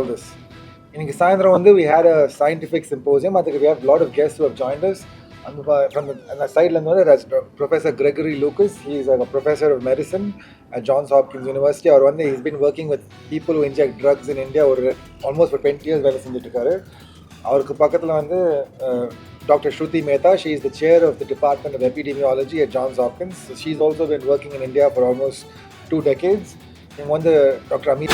this. In Saindram, we had a scientific symposium. I think we have a lot of guests who have joined us. From the side, there's Professor Gregory Lucas. He's a professor of medicine at Johns Hopkins University. He's been working with people who inject drugs in India almost for 20 years. Dr. Shruti Mehta, she is the chair of the Department of Epidemiology at Johns Hopkins. So she's also been working in India for almost 2 decades. And Dr. Amit.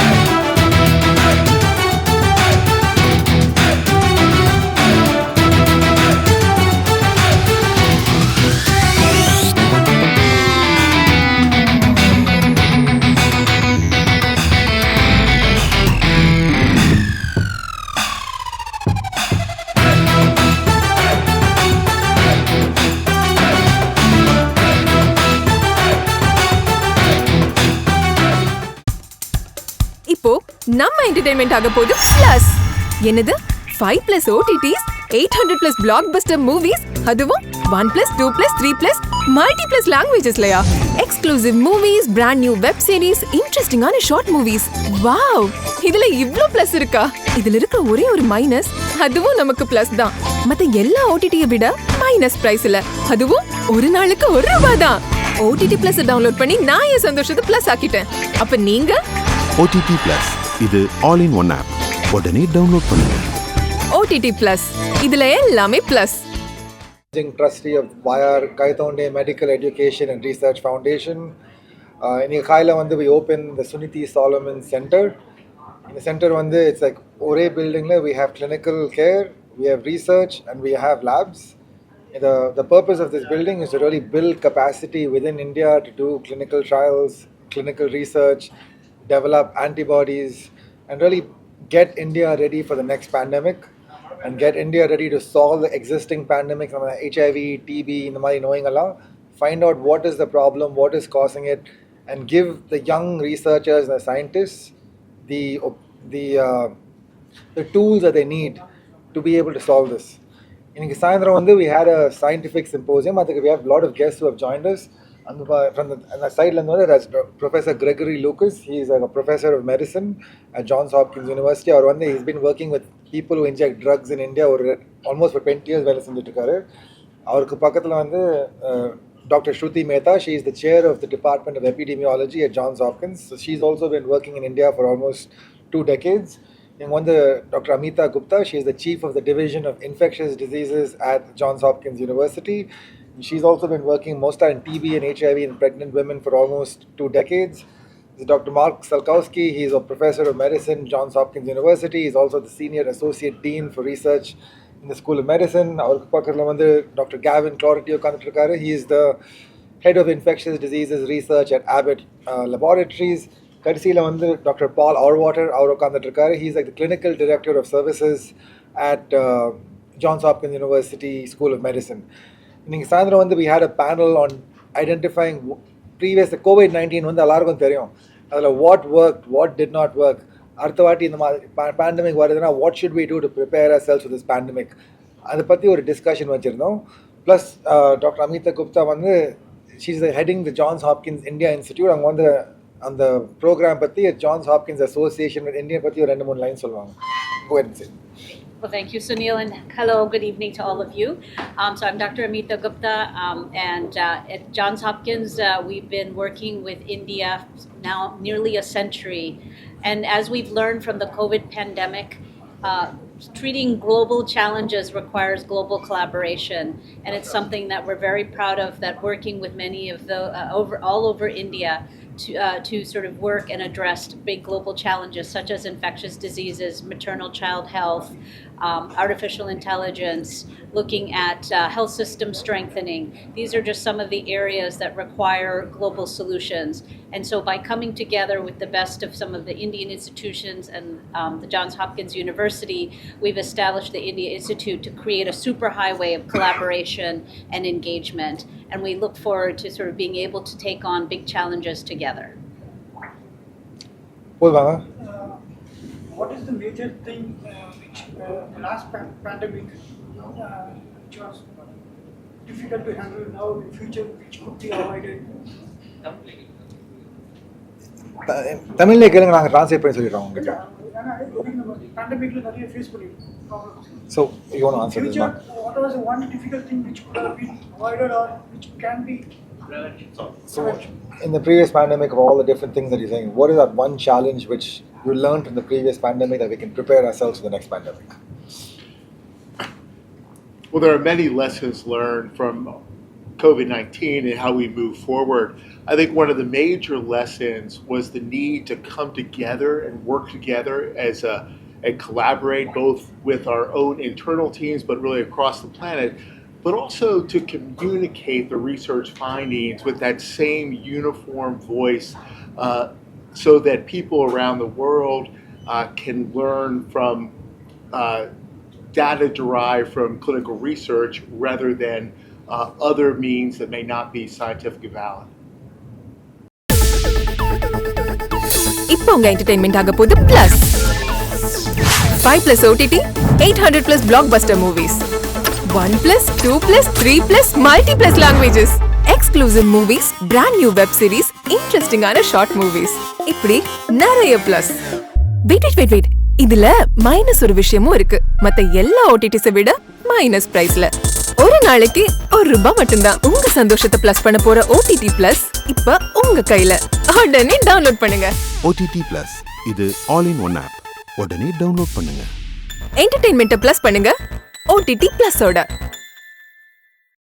நம்ம entertainment ஆக போகுது plus. என்னது 5+ OTTs, 800+ blockbuster movies, அதுவும் 1+, 2+, 3+, multi+ languagesலயா? Exclusive movies, brand new web series, interestingஆன short movies. Wow, இதுல இவ்ளோ plus இருக்கா? இதுல இருக்க ஒரே ஒரு மைனஸ், அதுவும் நமக்கு பிளஸ் தான். மத்த எல்லா OTTயை விட மைனஸ் பிரைஸ்ல, அதுவும் ஒரு நாளுக்கு ₹1 தான். OTT Plus டவுன்லோட் பண்ணி நான் என் சந்தோஷத்தை பிளஸ் ஆக்கிட்டேன். அப்ப நீங்க OTT Plus இது ஆல் இன் ஒன் ஆப். உடனே டவுன்லோட் பண்ணுங்க. OTT Plus இதுல எல்லாமே plus. Trustee of YRGCARE Medical Education and Research Foundation. In Kaila we opened the Suniti Solomon Center. In the center it's like ore building we have clinical care, we have research and we have labs. The purpose of this building is to really build capacity within India to do clinical trials, clinical research, develop antibodies and really get India ready for the next pandemic and get India ready to solve the existing pandemic, HIV, TB, find out what is the problem, what is causing it, and give the young researchers and the scientists the tools that they need to be able to solve this. In Saindram, we had a scientific symposium. I think we have a lot of guests who have joined us. From the side, there's Professor Gregory Lucas. He's a professor of medicine at Johns Hopkins University. He's been working with people who inject drugs in India almost for 20 years. Dr. Shruti Mehta, she is the chair of the Department of Epidemiology at Johns Hopkins. So she's also been working in India for almost 2 decades. And Dr. Amita Gupta, she is the chief of the Division of Infectious Diseases at Johns Hopkins University. She's also been working mostly in TB and HIV in pregnant women for almost 2 decades. This is Dr. Mark Salkowski. He's a professor of medicine at Johns Hopkins University. He's also the senior associate dean for research in the School of Medicine. Dr. Gavin Clority, he is the head of infectious diseases research at Abbott Laboratories. Dr. Paul Orwater, he's like the clinical director of services at Johns Hopkins University School of Medicine. In Sandra, we had a panel on identifying previous COVID-19 what worked, what did not work. Pandemic, what should we do to prepare ourselves for this pandemic? That's a discussion. Plus, Dr. Amita Gupta, she's heading the Johns Hopkins India Institute. On the program at Johns Hopkins Association with India, Go ahead and say. Well, thank you, Sunil, and hello, good evening to all of you. So I'm Dr. Amita Gupta, and at Johns Hopkins, we've been working with India now nearly a century. And as we've learned from the COVID pandemic, treating global challenges requires global collaboration, and it's something that we're very proud of, that working with many of the all over India to sort of work and address big global challenges such as infectious diseases, maternal child health, artificial intelligence, looking at health system strengthening. These are just some of the areas that require global solutions. And so by coming together with the best of some of the Indian institutions and the Johns Hopkins University, we've established the India Institute to create a superhighway of collaboration and engagement. And we look forward to sort of being able to take on big challenges together. What is the major thing which the last pandemic which was difficult to handle now in future, which could be avoided? தமிழ்ல கேளுங்க, நாங்க translate பண்ணி சொல்லிடுறோம் உங்ககிட்ட. pandemic face problems. So you want to answer this, Future, Mark? what was the one difficult thing which could have been avoided or which can be So in the previous pandemic, of all the different things that you're saying, what is that one challenge which you learned from the previous pandemic that we can prepare ourselves for the next pandemic? Well, there are many lessons learned from COVID-19 and how we move forward. I think one of the major lessons was the need to come together and work together and collaborate both with our own internal teams, but really across the planet, but also to communicate the research findings with that same uniform voice so that people around the world can learn from data derived from clinical research rather than other means that may not be scientifically valid. இப்போ உங்க entertainment ஆக போகுது plus 5+ OTT 800+ blockbuster movies 1+, 2+, 3+, multi+ languages exclusive movies brand new web series interesting ஆன short movies இப்படி நிறைய plus wait இதுல minus ஒரு விஷயமும் இருக்கு மத்த எல்லா ஓடிடிஸை விட மைனஸ் பிரைஸ்ல ஒரு நாளைக்கு ₹1 மட்டும்தான் உங்க சந்தோஷத்தை பிளஸ் பண்ண போற OTT பிளஸ் இப்ப உங்க கையில உடனே டவுன்லோட் பண்ணுங்க OTT Plus இது ஆல் இன் ஒன் ஆப். உடனே டவுன்லோட் பண்ணுங்க. என்டர்டெயின்மெண்ட்டை பிளஸ் பண்ணுங்க OTT பிளஸோட.